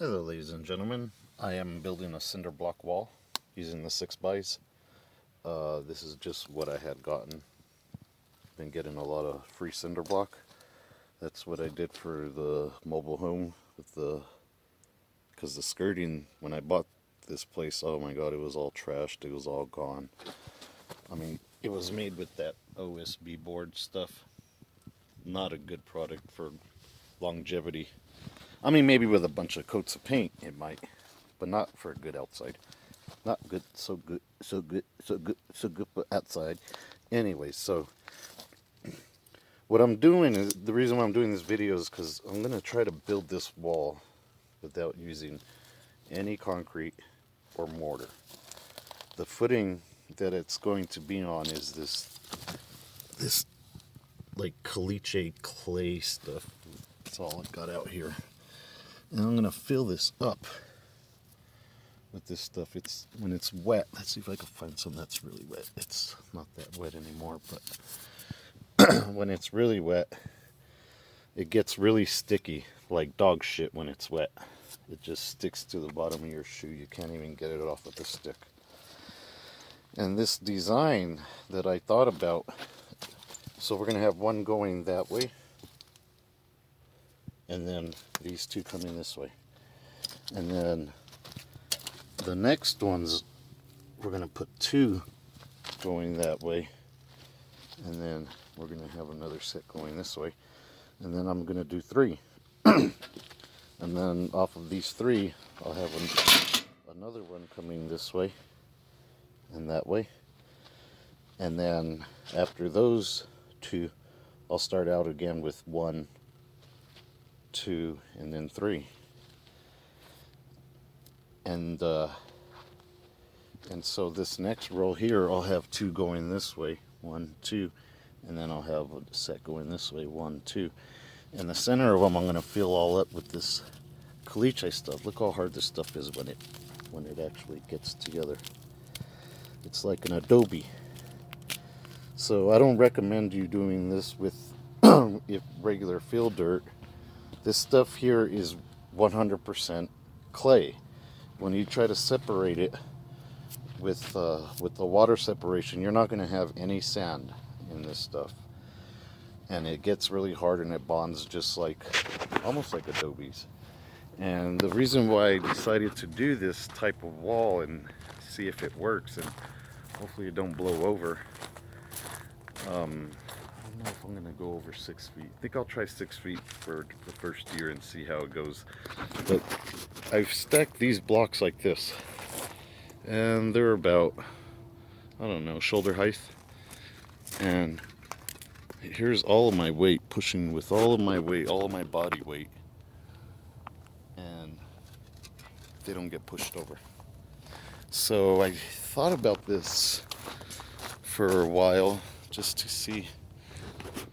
Hello ladies and gentlemen, I am building a cinder block wall using the 6 bys. This is just what I had gotten. Been getting a lot of free cinder block. That's what I did for the mobile home with because the skirting, when I bought this place, oh my god, it was all trashed, it was all gone. I mean, it was made with that OSB board stuff. Not a good product for longevity. I mean, maybe with a bunch of coats of paint it might, but not for a good outside. Not good, so good, so good, so good, so good, but outside. Anyway, so what I'm doing is the reason why I'm doing this video is because I'm going to try to build this wall without using any concrete or mortar. The footing that it's going to be on is this like caliche clay stuff. That's all I've got out here. And I'm going to fill this up with this stuff. It's when it's wet. Let's see if I can find some that's really wet. It's not that wet anymore, but when it's really wet, it gets really sticky, like dog shit when it's wet. It just sticks to the bottom of your shoe. You can't even get it off with a stick. And this design that I thought about, so we're going to have one going that way, and then these two coming this way. And then the next ones, we're going to put two going that way, and then we're going to have another set going this way, and then I'm going to do three. And then off of these three, I'll have another one coming this way and that way. And then after those two, I'll start out again with 1, 2, and then 3. And so this next row here, I'll have 2 going this way, 1, 2, and then I'll have a set going this way, 1, 2. And the center of them, I'm going to fill all up with this caliche stuff. Look how hard this stuff is when it actually gets together. It's like an adobe. So I don't recommend you doing this with if regular field dirt. This stuff here is 100% clay. When you try to separate it with the water separation, you're not going to have any sand in this stuff, and it gets really hard and it bonds just like almost like adobes. And the reason why I decided to do this type of wall and see if it works and hopefully it don't blow over. I don't know if I'm going to go over 6 feet. I think I'll try 6 feet for the first year and see how it goes. But I've stacked these blocks like this, and they're about, I don't know, shoulder height. And here's all of my weight pushing with all of my weight, all of my body weight, and they don't get pushed over. So I thought about this for a while just to see,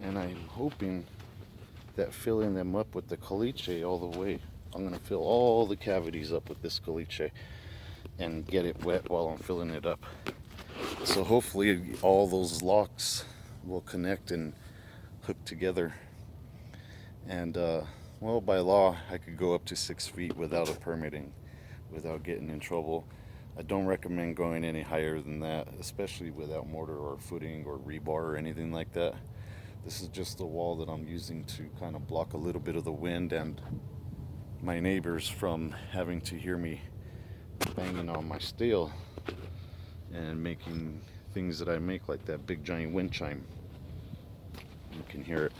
and I'm hoping that filling them up with the caliche all the way, I'm going to fill all the cavities up with this caliche and get it wet while I'm filling it up. So hopefully all those locks will connect and hook together. And well, by law, I could go up to 6 feet without a permitting, without getting in trouble. I don't recommend going any higher than that, especially without mortar or footing or rebar or anything like that. This is just the wall that I'm using to kind of block a little bit of the wind and my neighbors from having to hear me banging on my steel and making things that I make, like that big giant wind chime. You can hear it.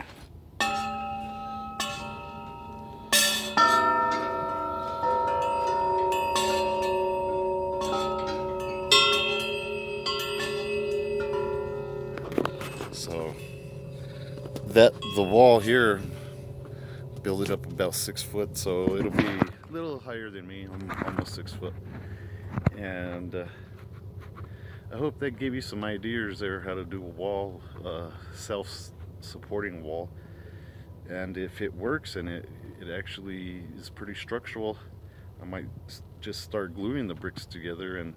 So that the wall here, build it up about 6 foot, so it'll be a little higher than me. I'm almost 6 foot, and I hope that gave you some ideas there how to do a wall, self-supporting wall. And if it works and it actually is pretty structural, I might just start gluing the bricks together and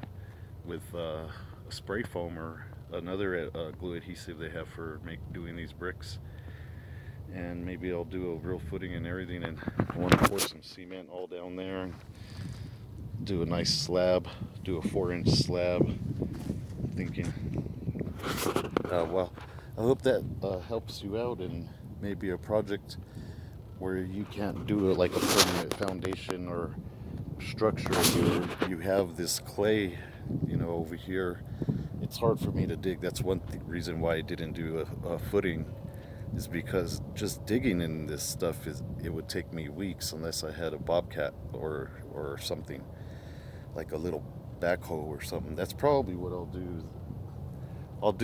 with a spray foam or another glue adhesive they have for doing these bricks. and maybe I'll do a real footing and everything, and I want to pour some cement all down there and do a nice slab, do a 4-inch slab. I'm thinking, well, I hope that helps you out, and maybe a project where you can't do it like a permanent foundation or structure. You have this clay, over here. It's hard for me to dig. That's one reason why I didn't do a footing, is because just digging in this stuff it would take me weeks unless I had a bobcat or something like a little backhoe or something. That's probably what I'll do.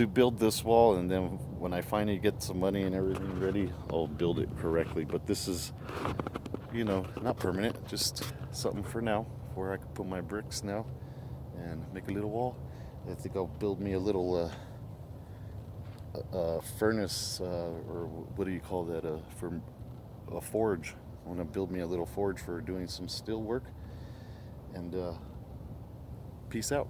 Build this wall, and then when I finally get some money and everything ready, I'll build it correctly. But this is, not permanent, just something for now, where I can put my bricks now and make a little wall. I think I'll build me a little furnace, or what do you call that? For a forge. I want to build me a little forge for doing some steel work. And peace out.